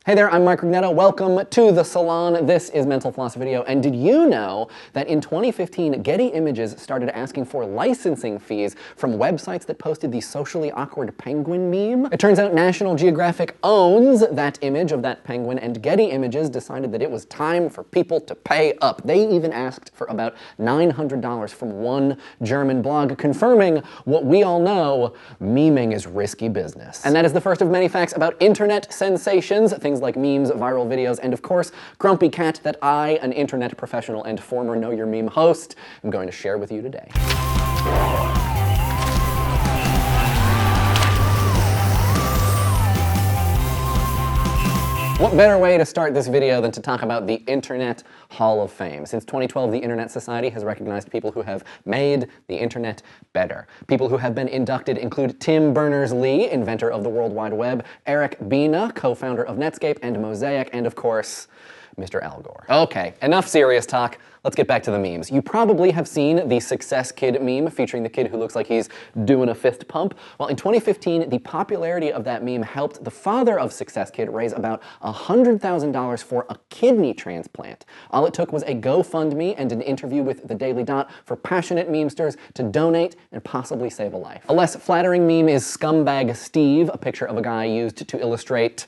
Hey there, I'm Mike Rignetto. Welcome to the salon. This is Mental Floss Video, and did you know that in 2015, Getty Images started asking for licensing fees from websites that posted the socially awkward penguin meme? It turns out National Geographic owns that image of that penguin, and Getty Images decided that it was time for people to pay up. They even asked for about $900 from one German blog, confirming what we all know: memeing is risky business. And that is the first of many facts about internet sensations, things like memes, viral videos, and of course, Grumpy Cat, that I, an internet professional and former Know Your Meme host, am going to share with you today. What better way to start this video than to talk about the Internet Hall of Fame? Since 2012, the Internet Society has recognized people who have made the internet better. People who have been inducted include Tim Berners-Lee, inventor of the World Wide Web, Eric Bina, co-founder of Netscape and Mosaic, and of course, Mr. Al Gore. Okay, enough serious talk. Let's get back to the memes. You probably have seen the Success Kid meme featuring the kid who looks like he's doing a fist pump. Well, in 2015, the popularity of that meme helped the father of Success Kid raise about $100,000 for a kidney transplant. All it took was a GoFundMe and an interview with the Daily Dot for passionate memesters to donate and possibly save a life. A less flattering meme is Scumbag Steve, a picture of a guy used to illustrate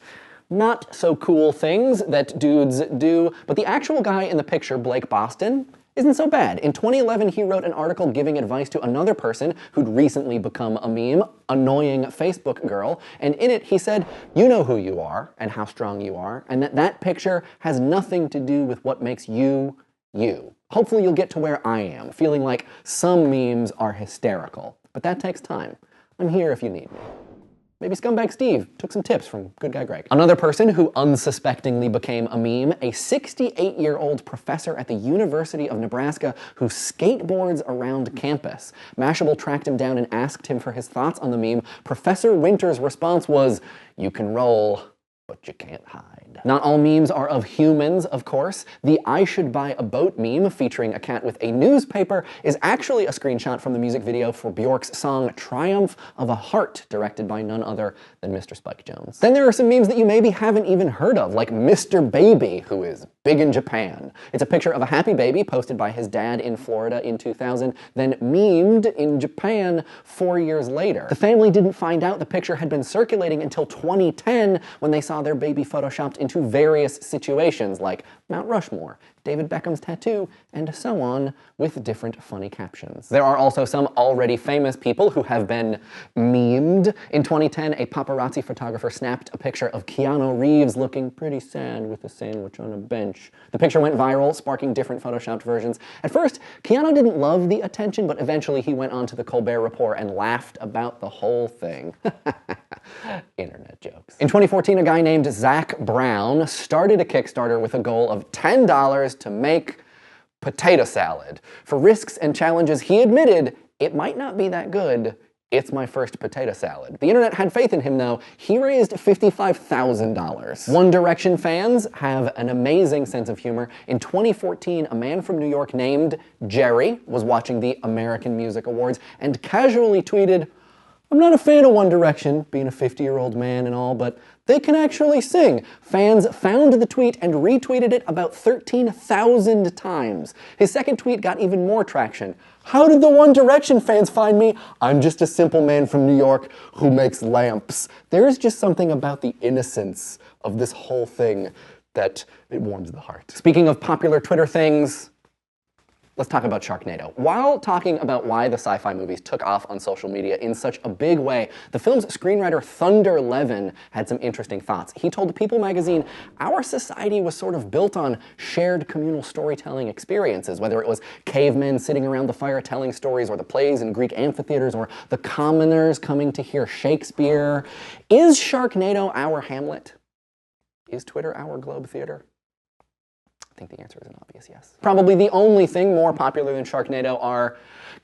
not so cool things that dudes do, but the actual guy in the picture, Blake Boston, isn't so bad. In 2011, he wrote an article giving advice to another person who'd recently become a meme, Annoying Facebook Girl, and in it he said, you know who you are and how strong you are, and that picture has nothing to do with what makes you, you. Hopefully you'll get to where I am, feeling like some memes are hysterical, but that takes time. I'm here if you need me. Maybe Scumbag Steve took some tips from Good Guy Greg. Another person who unsuspectingly became a meme, a 68-year-old professor at the University of Nebraska who skateboards around campus. Mashable tracked him down and asked him for his thoughts on the meme. Professor Winter's response was, "You can roll, but you can't hide." Not all memes are of humans, of course. The I should buy a boat meme featuring a cat with a newspaper is actually a screenshot from the music video for Bjork's song Triumph of a Heart, directed by none other than Mr. Spike Jonze. Then there are some memes that you maybe haven't even heard of, like Mr. Baby, who is big in Japan. It's a picture of a happy baby posted by his dad in Florida in 2000, then memed in Japan 4 years later. The family didn't find out the picture had been circulating until 2010 when they saw their baby photoshopped into various situations like Mount Rushmore, David Beckham's tattoo, and so on, with different funny captions. There are also some already famous people who have been memed. In 2010, a paparazzi photographer snapped a picture of Keanu Reeves looking pretty sad with a sandwich on a bench. The picture went viral, sparking different photoshopped versions. At first, Keanu didn't love the attention, but eventually he went on to the Colbert Report and laughed about the whole thing. Internet jokes. In 2014, a guy named Zach Brown started a Kickstarter with a goal of $10 to make potato salad. For risks and challenges, he admitted, it might not be that good. It's my first potato salad. The internet had faith in him, though. He raised $55,000. One Direction fans have an amazing sense of humor. In 2014, a man from New York named Jerry was watching the American Music Awards and casually tweeted, "I'm not a fan of One Direction, being a 50-year-old man and all, but they can actually sing." Fans found the tweet and retweeted it about 13,000 times. His second tweet got even more traction. "How did the One Direction fans find me? I'm just a simple man from New York who makes lamps." There is just something about the innocence of this whole thing that it warms the heart. Speaking of popular Twitter things, let's talk about Sharknado. While talking about why the sci-fi movies took off on social media in such a big way, the film's screenwriter Thunder Levin had some interesting thoughts. He told People magazine, "Our society was sort of built on shared communal storytelling experiences, whether it was cavemen sitting around the fire telling stories, or the plays in Greek amphitheaters, or the commoners coming to hear Shakespeare. Is Sharknado our Hamlet? Is Twitter our Globe Theater?" I think the answer is an obvious yes. Probably the only thing more popular than Sharknado are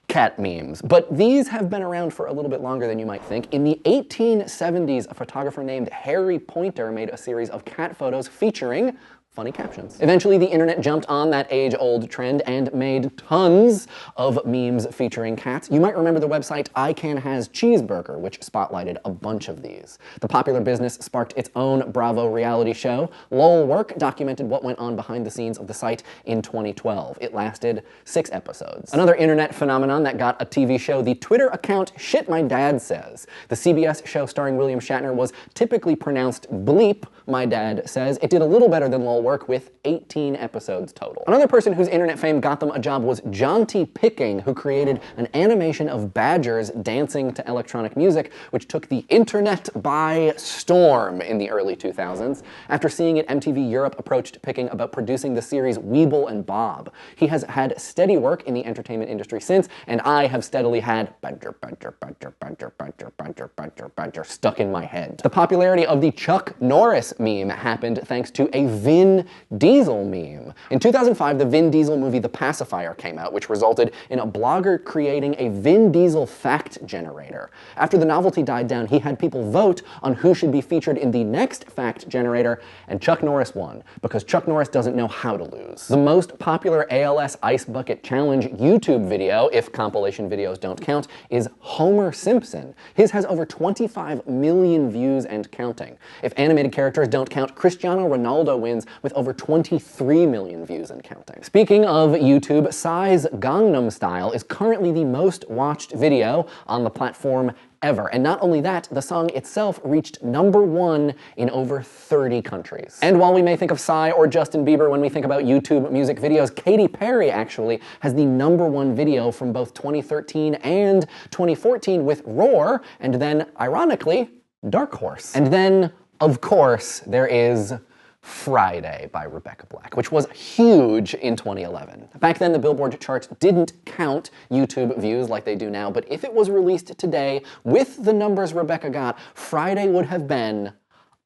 cat memes, but these have been around for a little bit longer than you might think. In the 1870s, a photographer named Harry Pointer made a series of cat photos featuring funny captions. Eventually, the internet jumped on that age-old trend and made tons of memes featuring cats. You might remember the website I Can Has Cheeseburger, which spotlighted a bunch of these. The popular business sparked its own Bravo reality show. Lol Work documented what went on behind the scenes of the site in 2012. It lasted 6 episodes. Another internet phenomenon that got a TV show, the Twitter account Shit My Dad Says. The CBS show starring William Shatner was typically pronounced bleep, my dad says. It did a little better than Lol Work with 18 episodes total. Another person whose internet fame got them a job was Jonty Picking, who created an animation of badgers dancing to electronic music, which took the internet by storm in the early 2000s. After seeing it, MTV Europe approached Picking about producing the series Weeble and Bob. He has had steady work in the entertainment industry since, and I have steadily had badger stuck in my head. The popularity of the Chuck Norris meme happened thanks to a Vin Diesel meme. In 2005, the Vin Diesel movie The Pacifier came out, which resulted in a blogger creating a Vin Diesel fact generator. After the novelty died down, he had people vote on who should be featured in the next fact generator, and Chuck Norris won, because Chuck Norris doesn't know how to lose. The most popular ALS Ice Bucket Challenge YouTube video, if compilation videos don't count, is Homer Simpson. His has over 25 million views and counting. If animated characters don't count, Cristiano Ronaldo wins with over 23 million views and counting. Speaking of YouTube, Psy's Gangnam Style is currently the most watched video on the platform ever. And not only that, the song itself reached #1 in over 30 countries. And while we may think of Psy or Justin Bieber when we think about YouTube music videos, Katy Perry actually has the #1 video from both 2013 and 2014 with Roar, and then, ironically, Dark Horse. And then, of course, there is Friday by Rebecca Black, which was huge in 2011. Back then, the Billboard charts didn't count YouTube views like they do now, but if it was released today with the numbers Rebecca got, Friday would have been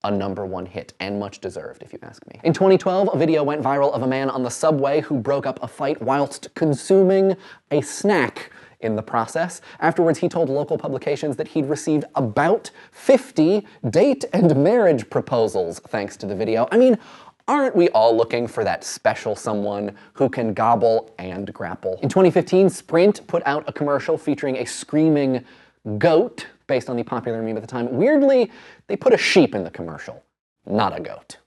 a #1 hit, and much deserved, if you ask me. In 2012, a video went viral of a man on the subway who broke up a fight whilst consuming a snack in the process. Afterwards, he told local publications that he'd received about 50 date and marriage proposals thanks to the video. I mean, aren't we all looking for that special someone who can gobble and grapple? In 2015, Sprint put out a commercial featuring a screaming goat based on the popular meme at the time. Weirdly, they put a sheep in the commercial, not a goat.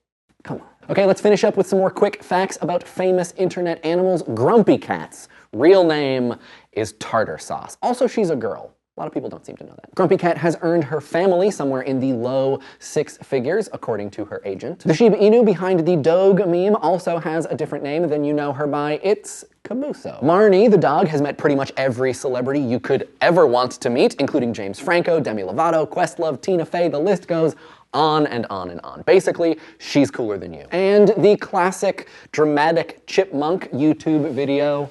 Come on. Okay, let's finish up with some more quick facts about famous internet animals. Grumpy Cat's real name is Tartar Sauce. Also, she's a girl. A lot of people don't seem to know that. Grumpy Cat has earned her family somewhere in the low 6 figures, according to her agent. The Shiba Inu behind the Doge meme also has a different name than you know her by. It's Cabuso. Marnie, the dog, has met pretty much every celebrity you could ever want to meet, including James Franco, Demi Lovato, Questlove, Tina Fey, the list goes on and on and on. Basically, she's cooler than you. And the classic dramatic chipmunk YouTube video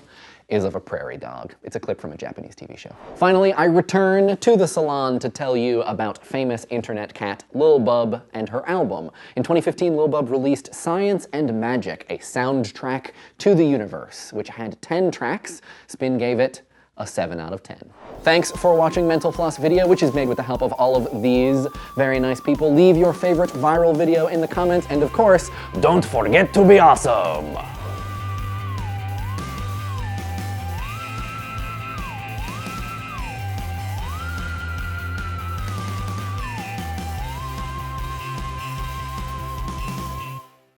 is of a prairie dog. It's a clip from a Japanese TV show. Finally, I return to the salon to tell you about famous internet cat Lil Bub and her album. In 2015, Lil Bub released Science and Magic, a soundtrack to the universe, which had 10 tracks. Spin gave it a 7 out of 10. Thanks for watching Mental Floss video, which is made with the help of all of these very nice people. Leave your favorite viral video in the comments, and of course, don't forget to be awesome!